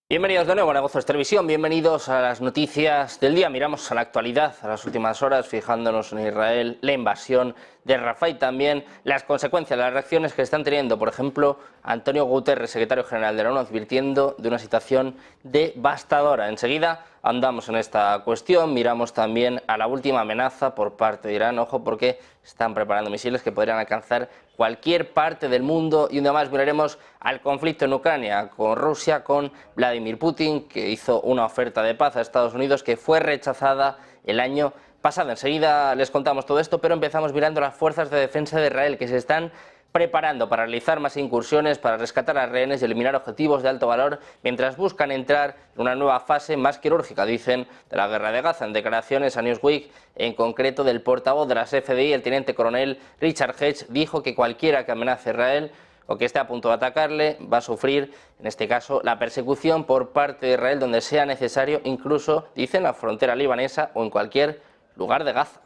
Bienvenidos de nuevo a Negocios Televisión, bienvenidos a las noticias del día. Miramos a la actualidad, a las últimas horas, fijándonos en Israel, la invasión de Rafah y también las consecuencias, las reacciones que están teniendo. Por ejemplo, Antonio Guterres, secretario general de la ONU, advirtiendo de una situación devastadora. Enseguida andamos en esta cuestión, miramos también a la última amenaza por parte de Irán. Ojo, porque están preparando misiles que podrían alcanzar cualquier parte del mundo. Y un día más miraremos al conflicto en Ucrania con Rusia, con Vladimir Putin, que hizo una oferta de paz a Estados Unidos que fue rechazada el año pasado. Enseguida les contamos todo esto, pero empezamos mirando las fuerzas de defensa de Israel, que se están preparando para realizar más incursiones, para rescatar a rehenes y eliminar objetivos de alto valor, mientras buscan entrar en una nueva fase más quirúrgica, dicen, de la guerra de Gaza. En declaraciones a Newsweek, en concreto del portavoz de las FDI, el teniente coronel Richard Hedge, dijo que cualquiera que amenace a Israel o que esté a punto de atacarle va a sufrir, en este caso, la persecución por parte de Israel donde sea necesario, incluso, dicen, en la frontera libanesa o en cualquier lugar de Gaza.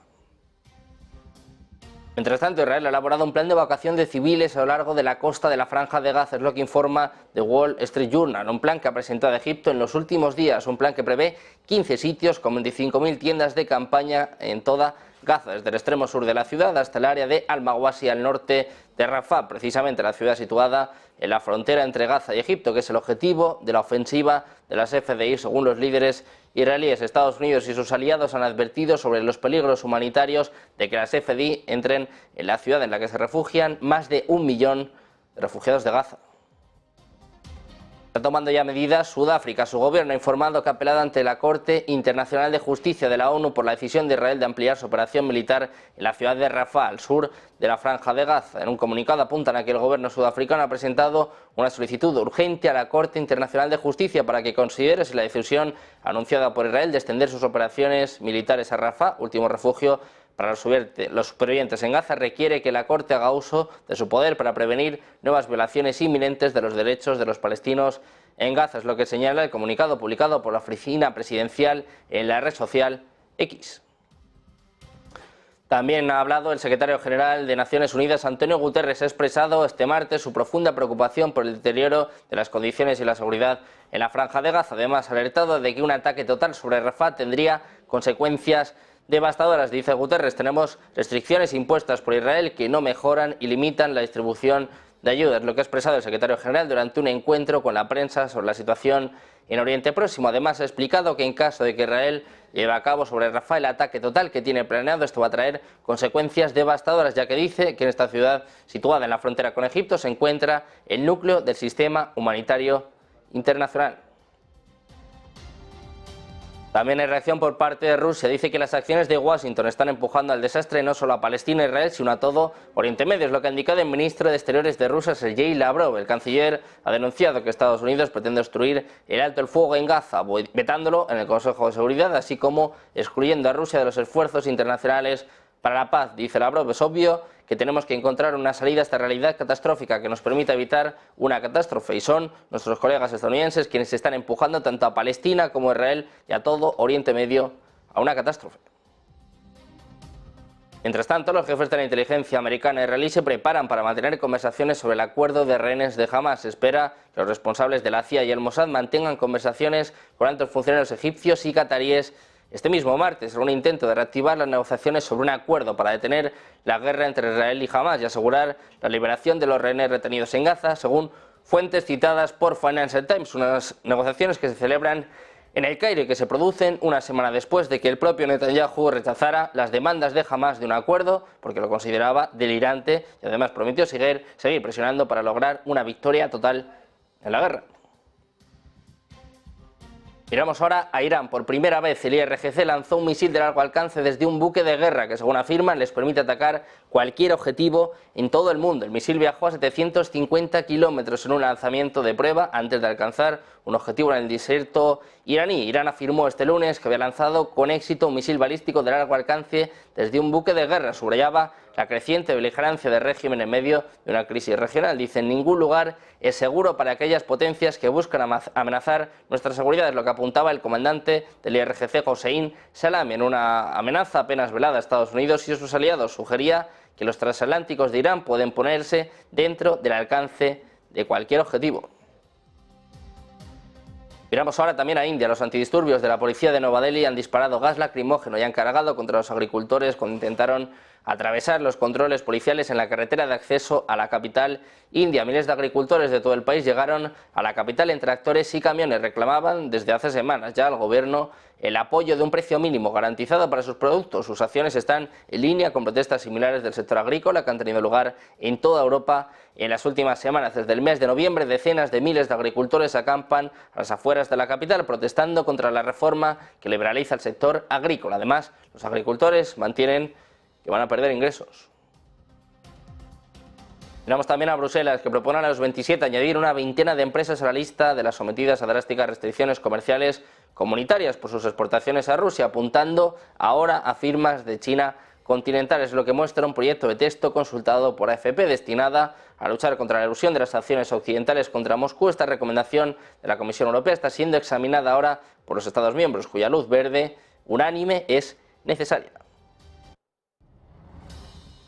Mientras tanto, Israel ha elaborado un plan de evacuación de civiles a lo largo de la costa de la Franja de Gaza, es lo que informa The Wall Street Journal, un plan que ha presentado Egipto en los últimos días, un plan que prevé 15 sitios con 25.000 tiendas de campaña en toda Gaza, desde el extremo sur de la ciudad hasta el área de Al-Mawasi al norte de Rafah, precisamente la ciudad situada en la frontera entre Gaza y Egipto, que es el objetivo de la ofensiva de las FDI, según los líderes israelíes. Estados Unidos y sus aliados han advertido sobre los peligros humanitarios de que las FDI entren en la ciudad en la que se refugian más de 1 millón de refugiados de Gaza. Está tomando ya medidas Sudáfrica. Su gobierno ha informado que ha apelado ante la Corte Internacional de Justicia de la ONU por la decisión de Israel de ampliar su operación militar en la ciudad de Rafah, al sur de la Franja de Gaza. En un comunicado apuntan a que el gobierno sudafricano ha presentado una solicitud urgente a la Corte Internacional de Justicia para que considere si la decisión anunciada por Israel de extender sus operaciones militares a Rafah, último refugio para los supervivientes en Gaza, requiere que la Corte haga uso de su poder para prevenir nuevas violaciones inminentes de los derechos de los palestinos en Gaza. Es lo que señala el comunicado publicado por la oficina presidencial en la red social X. También ha hablado el secretario general de Naciones Unidas, Antonio Guterres. Ha expresado este martes su profunda preocupación por el deterioro de las condiciones y la seguridad en la Franja de Gaza. Además, ha alertado de que un ataque total sobre Rafah tendría consecuencias devastadoras. Dice Guterres: tenemos restricciones impuestas por Israel que no mejoran y limitan la distribución de ayuda. Es lo que ha expresado el secretario general durante un encuentro con la prensa sobre la situación en Oriente Próximo. Además, ha explicado que en caso de que Israel lleve a cabo sobre Rafah el ataque total que tiene planeado, esto va a traer consecuencias devastadoras, ya que dice que en esta ciudad, situada en la frontera con Egipto, se encuentra el núcleo del sistema humanitario internacional. También hay reacción por parte de Rusia. Dice que las acciones de Washington están empujando al desastre no solo a Palestina e Israel, sino a todo Oriente Medio. Es lo que ha indicado el ministro de Exteriores de Rusia, Sergei Lavrov. El canciller ha denunciado que Estados Unidos pretende obstruir el alto el fuego en Gaza, vetándolo en el Consejo de Seguridad, así como excluyendo a Rusia de los esfuerzos internacionales para la paz. Dice Lavrov: es obvio que tenemos que encontrar una salida a esta realidad catastrófica que nos permita evitar una catástrofe, y son nuestros colegas estadounidenses quienes están empujando tanto a Palestina como a Israel y a todo Oriente Medio a una catástrofe. Mientras tanto, los jefes de la inteligencia americana e israelí se preparan para mantener conversaciones sobre el acuerdo de rehenes de Hamas. Se espera que los responsables de la CIA y el Mossad mantengan conversaciones con altos funcionarios egipcios y cataríes este mismo martes, en un intento de reactivar las negociaciones sobre un acuerdo para detener la guerra entre Israel y Hamas y asegurar la liberación de los rehenes retenidos en Gaza, según fuentes citadas por Financial Times. Unas negociaciones que se celebran en El Cairo y que se producen una semana después de que el propio Netanyahu rechazara las demandas de Hamas de un acuerdo porque lo consideraba delirante, y además prometió seguir presionando para lograr una victoria total en la guerra. Miramos ahora a Irán. Por primera vez el IRGC lanzó un misil de largo alcance desde un buque de guerra que, según afirman, les permite atacar cualquier objetivo en todo el mundo. El misil viajó a 750 kilómetros en un lanzamiento de prueba antes de alcanzar un objetivo en el desierto iraní. Irán afirmó este lunes que había lanzado con éxito un misil balístico de largo alcance desde un buque de guerra. Subrayaba la creciente beligerancia del régimen en medio de una crisis regional. Dice: en ningún lugar es seguro para aquellas potencias que buscan amenazar nuestra seguridad. Es lo que apuntaba el comandante del IRGC, Hossein Salami, en una amenaza apenas velada a Estados Unidos y a sus aliados. Sugería que los transatlánticos de Irán pueden ponerse dentro del alcance de cualquier objetivo. Miramos ahora también a India. Los antidisturbios de la policía de Nueva Delhi han disparado gas lacrimógeno y han cargado contra los agricultores cuando intentaron atravesar los controles policiales en la carretera de acceso a la capital india. Miles de agricultores de todo el país llegaron a la capital en tractores y camiones. Reclamaban desde hace semanas ya al gobierno el apoyo de un precio mínimo garantizado para sus productos. Sus acciones están en línea con protestas similares del sector agrícola que han tenido lugar en toda Europa en las últimas semanas. Desde el mes de noviembre, decenas de miles de agricultores acampan a las afueras de la capital protestando contra la reforma que liberaliza el sector agrícola. Además, los agricultores mantienen que van a perder ingresos. Miramos también a Bruselas, que propone a los 27 añadir una veintena de empresas a la lista de las sometidas a drásticas restricciones comerciales comunitarias por sus exportaciones a Rusia, apuntando ahora a firmas de China continental. Es lo que muestra un proyecto de texto consultado por AFP destinada a luchar contra la elusión de las sanciones occidentales contra Moscú. Esta recomendación de la Comisión Europea está siendo examinada ahora por los Estados miembros, cuya luz verde unánime es necesaria.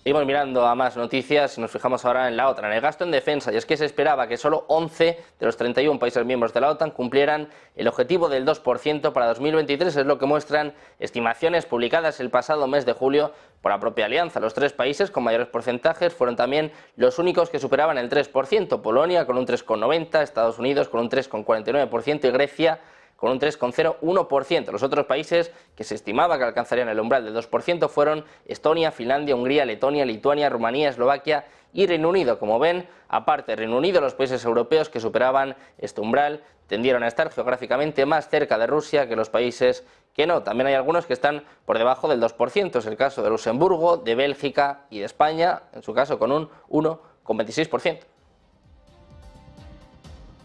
Seguimos mirando a más noticias y nos fijamos ahora en la OTAN, en el gasto en defensa, y es que se esperaba que solo 11 de los 31 países miembros de la OTAN cumplieran el objetivo del 2% para 2023, es lo que muestran estimaciones publicadas el pasado mes de julio por la propia alianza. Los 3 países con mayores porcentajes fueron también los únicos que superaban el 3%, Polonia con un 3,90%, Estados Unidos con un 3,49% y Grecia con un 3,01%. Los otros países que se estimaba que alcanzarían el umbral del 2% fueron Estonia, Finlandia, Hungría, Letonia, Lituania, Rumanía, Eslovaquia y Reino Unido. Como ven, aparte de Reino Unido, los países europeos que superaban este umbral tendieron a estar geográficamente más cerca de Rusia que los países que no. También hay algunos que están por debajo del 2%, es el caso de Luxemburgo, de Bélgica y de España, en su caso con un 1,26%.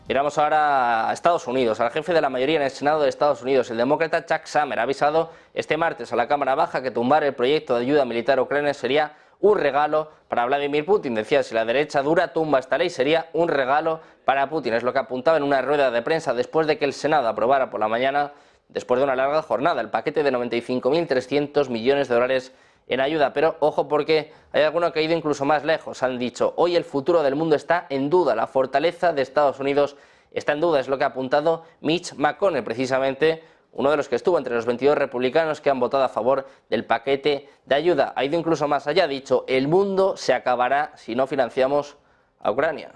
Miramos ahora a Estados Unidos. Al jefe de la mayoría en el Senado de Estados Unidos, el demócrata Chuck Schumer, ha avisado este martes a la Cámara Baja que tumbar el proyecto de ayuda militar a Ucrania sería un regalo para Vladimir Putin. Decía, si la derecha dura tumba esta ley sería un regalo para Putin. Es lo que apuntaba en una rueda de prensa después de que el Senado aprobara por la mañana, después de una larga jornada, el paquete de 95.300 millones de dólares en ayuda. Pero ojo, porque hay alguno que ha ido incluso más lejos. Han dicho, hoy el futuro del mundo está en duda, la fortaleza de Estados Unidos está en duda. Es lo que ha apuntado Mitch McConnell, precisamente uno de los que estuvo entre los 22 republicanos que han votado a favor del paquete de ayuda. Ha ido incluso más allá, ha dicho, el mundo se acabará si no financiamos a Ucrania.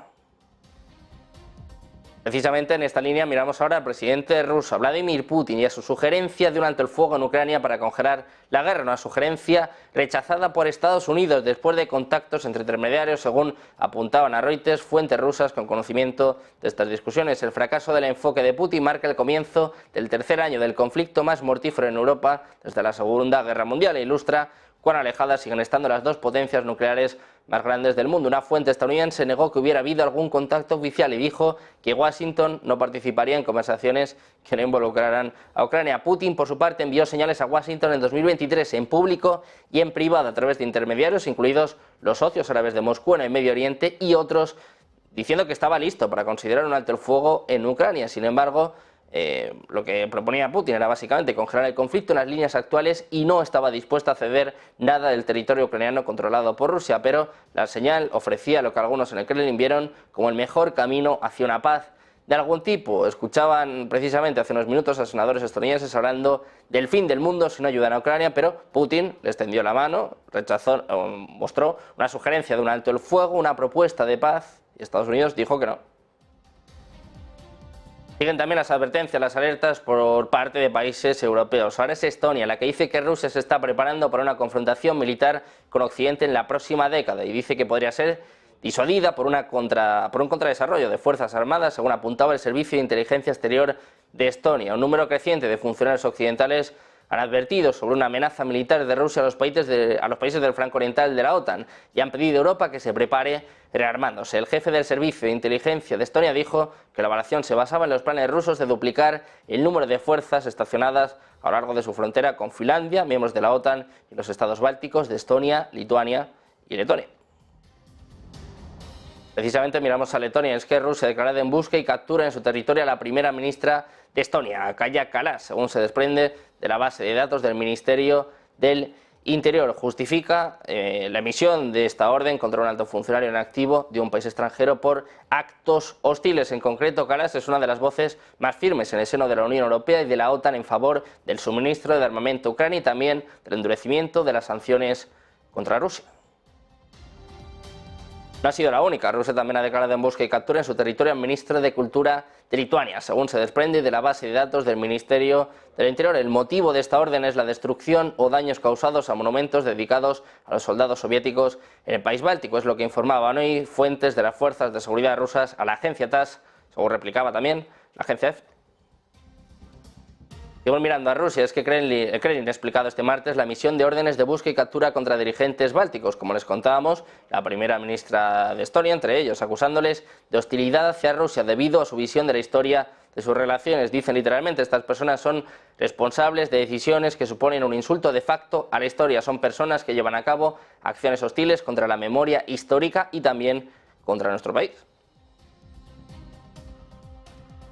Precisamente en esta línea miramos ahora al presidente ruso, Vladimir Putin, y a su sugerencia de un alto el fuego en Ucrania para congelar la guerra, una sugerencia rechazada por Estados Unidos después de contactos entre intermediarios, según apuntaban a Reuters fuentes rusas con conocimiento de estas discusiones. El fracaso del enfoque de Putin marca el comienzo del tercer año del conflicto más mortífero en Europa desde la Segunda Guerra Mundial e ilustra cuán alejadas siguen estando las dos potencias nucleares más grandes del mundo. Una fuente estadounidense negó que hubiera habido algún contacto oficial y dijo que Washington no participaría en conversaciones que no involucraran a Ucrania. Putin, por su parte, envió señales a Washington en 2023 en público y en privado a través de intermediarios, incluidos los socios árabes de Moscú en el Medio Oriente y otros, diciendo que estaba listo para considerar un alto el fuego en Ucrania. Sin embargo, lo que proponía Putin era básicamente congelar el conflicto en las líneas actuales y no estaba dispuesto a ceder nada del territorio ucraniano controlado por Rusia, pero la señal ofrecía lo que algunos en el Kremlin vieron como el mejor camino hacia una paz de algún tipo. Escuchaban precisamente hace unos minutos a senadores estadounidenses hablando del fin del mundo si no ayudan a Ucrania, pero Putin les tendió la mano, mostró una sugerencia de un alto el fuego, una propuesta de paz, y Estados Unidos dijo que no. Siguen también las advertencias, las alertas por parte de países europeos. Ahora es Estonia la que dice que Rusia se está preparando para una confrontación militar con Occidente en la próxima década y dice que podría ser disuadida por un contradesarrollo de fuerzas armadas, según apuntaba el Servicio de Inteligencia Exterior de Estonia. Un número creciente de funcionarios occidentales han advertido sobre una amenaza militar de Rusia a los países del flanco oriental de la OTAN y han pedido a Europa que se prepare rearmándose. El jefe del Servicio de Inteligencia de Estonia dijo que la evaluación se basaba en los planes rusos de duplicar el número de fuerzas estacionadas a lo largo de su frontera con Finlandia, miembros de la OTAN y los estados bálticos de Estonia, Lituania y Letonia. Precisamente miramos a Letonia, es que Rusia ha declarado en busca y captura en su territorio a la primera ministra de Estonia, Kaja Kallas, según se desprende de la base de datos del Ministerio del Interior justifica la emisión de esta orden contra un alto funcionario en activo de un país extranjero por actos hostiles. En concreto, Kallas es una de las voces más firmes en el seno de la Unión Europea y de la OTAN en favor del suministro de armamento a Ucrania y también del endurecimiento de las sanciones contra Rusia. No ha sido la única. Rusia también ha declarado en busca y captura en su territorio al ministro de Cultura de Lituania, según se desprende de la base de datos del Ministerio del Interior. El motivo de esta orden es la destrucción o daños causados a monumentos dedicados a los soldados soviéticos en el país báltico. Es lo que informaban hoy fuentes de las fuerzas de seguridad rusas a la agencia TASS, según replicaba también la agencia EFE. Seguimos mirando a Rusia. Es que el Kremlin ha explicado este martes la emisión de órdenes de busca y captura contra dirigentes bálticos, como les contábamos, la primera ministra de Estonia, entre ellos, acusándoles de hostilidad hacia Rusia debido a su visión de la historia de sus relaciones. Dicen literalmente, estas personas son responsables de decisiones que suponen un insulto de facto a la historia. Son personas que llevan a cabo acciones hostiles contra la memoria histórica y también contra nuestro país.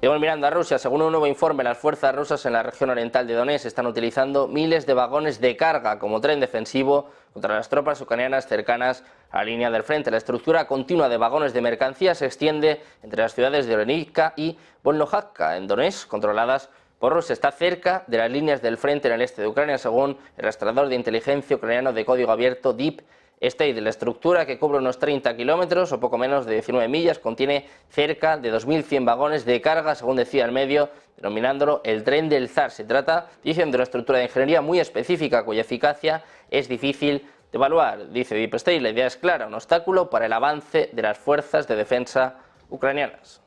Seguimos mirando a Rusia. Según un nuevo informe, las fuerzas rusas en la región oriental de Donetsk están utilizando miles de vagones de carga como tren defensivo contra las tropas ucranianas cercanas a la línea del frente. La estructura continua de vagones de mercancía se extiende entre las ciudades de Olenivka y Volnovakha, en Donetsk, controladas por Rusia. Está cerca de las líneas del frente en el este de Ucrania, según el rastreador de inteligencia ucraniano de código abierto Deep State. La estructura, que cubre unos 30 kilómetros o poco menos de 19 millas, contiene cerca de 2.100 vagones de carga, según decía el medio, denominándolo el tren del zar. Se trata, dicen, de una estructura de ingeniería muy específica cuya eficacia es difícil de evaluar. Dice Deep State, la idea es clara, un obstáculo para el avance de las fuerzas de defensa ucranianas.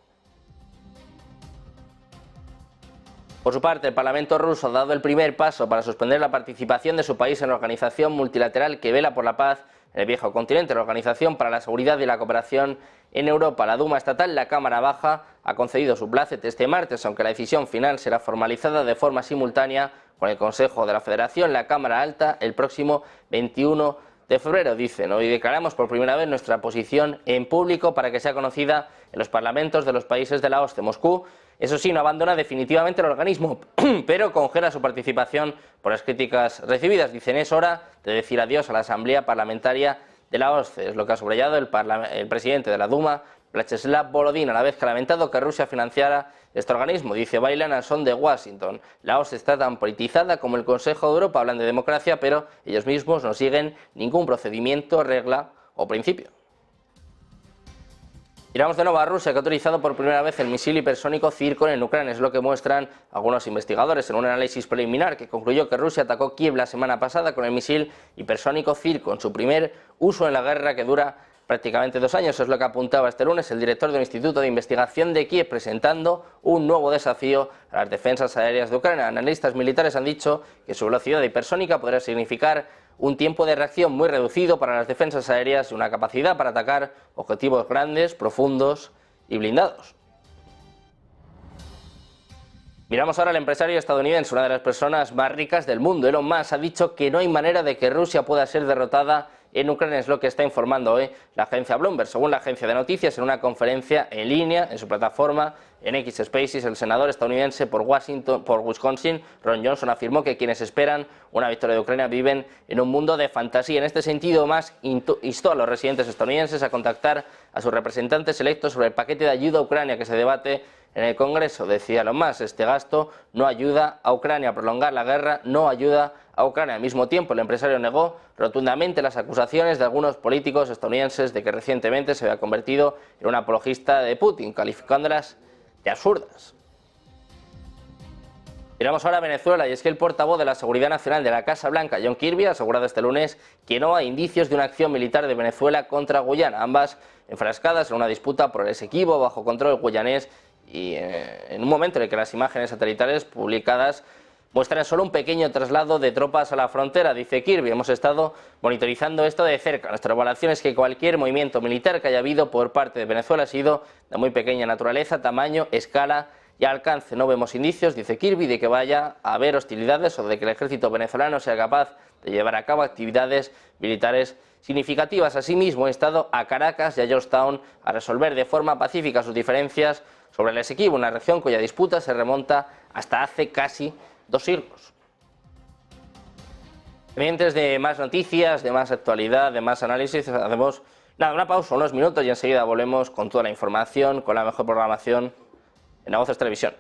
Por su parte, el Parlamento ruso ha dado el primer paso para suspender la participación de su país en la organización multilateral que vela por la paz en el viejo continente, la Organización para la Seguridad y la Cooperación en Europa. La Duma estatal, la Cámara Baja, ha concedido su plácet este martes, aunque la decisión final será formalizada de forma simultánea con el Consejo de la Federación, la Cámara Alta, el próximo 21 de febrero. Dicen, hoy declaramos por primera vez nuestra posición en público para que sea conocida en los parlamentos de los países de la OSCE. Moscú, eso sí, no abandona definitivamente el organismo, pero congela su participación por las críticas recibidas. Dicen, es hora de decir adiós a la Asamblea Parlamentaria de la OSCE. Es lo que ha subrayado el presidente de la Duma, Vyacheslav Volodin, a la vez que ha lamentado que Rusia financiara este organismo. Dice, bailan al son de Washington. La OSCE está tan politizada como el Consejo de Europa. Hablan de democracia, pero ellos mismos no siguen ningún procedimiento, regla o principio. Miramos de nuevo a Rusia, que ha autorizado por primera vez el misil hipersónico Zircon en Ucrania. Es lo que muestran algunos investigadores en un análisis preliminar que concluyó que Rusia atacó Kiev la semana pasada con el misil hipersónico Zircon, su primer uso en la guerra, que dura prácticamente 2 años. Es lo que apuntaba este lunes el director del Instituto de Investigación de Kiev, presentando un nuevo desafío a las defensas aéreas de Ucrania. Analistas militares han dicho que su velocidad hipersónica podría significar un tiempo de reacción muy reducido para las defensas aéreas y una capacidad para atacar objetivos grandes, profundos y blindados. Miramos ahora al empresario estadounidense, una de las personas más ricas del mundo. Elon Musk ha dicho que no hay manera de que Rusia pueda ser derrotada en Ucrania, es lo que está informando hoy la agencia Bloomberg. Según la agencia de noticias, en una conferencia en línea en su plataforma en X Spaces, el senador estadounidense por Wisconsin, Ron Johnson, afirmó que quienes esperan una victoria de Ucrania viven en un mundo de fantasía. En este sentido, Musk instó a los residentes estadounidenses a contactar a sus representantes electos sobre el paquete de ayuda a Ucrania que se debate en el Congreso. Decía Elon Musk, este gasto no ayuda a Ucrania a prolongar la guerra, no ayuda a Ucrania. Al mismo tiempo, el empresario negó rotundamente las acusaciones de algunos políticos estadounidenses de que recientemente se había convertido en un apologista de Putin, calificándolas de absurdas. Miramos ahora a Venezuela, y es que el portavoz de la Seguridad Nacional de la Casa Blanca, John Kirby, ha asegurado este lunes que no hay indicios de una acción militar de Venezuela contra Guyana, ambas enfrascadas en una disputa por el Esequibo bajo control guyanés, y en un momento en el que las imágenes satelitales publicadas muestran solo un pequeño traslado de tropas a la frontera. Dice Kirby, hemos estado monitorizando esto de cerca. Nuestra evaluación es que cualquier movimiento militar que haya habido por parte de Venezuela ha sido de muy pequeña naturaleza, tamaño, escala y alcance. No vemos indicios, dice Kirby, de que vaya a haber hostilidades o de que el ejército venezolano sea capaz de llevar a cabo actividades militares significativas. Asimismo, he estado a Caracas y a Georgetown a resolver de forma pacífica sus diferencias sobre el Esequibo, una región cuya disputa se remonta hasta hace casi 2 siglos. Pendientes de más noticias, de más actualidad, de más análisis, hacemos una pausa, unos minutos y enseguida volvemos con toda la información, con la mejor programación en La Voz es Televisión.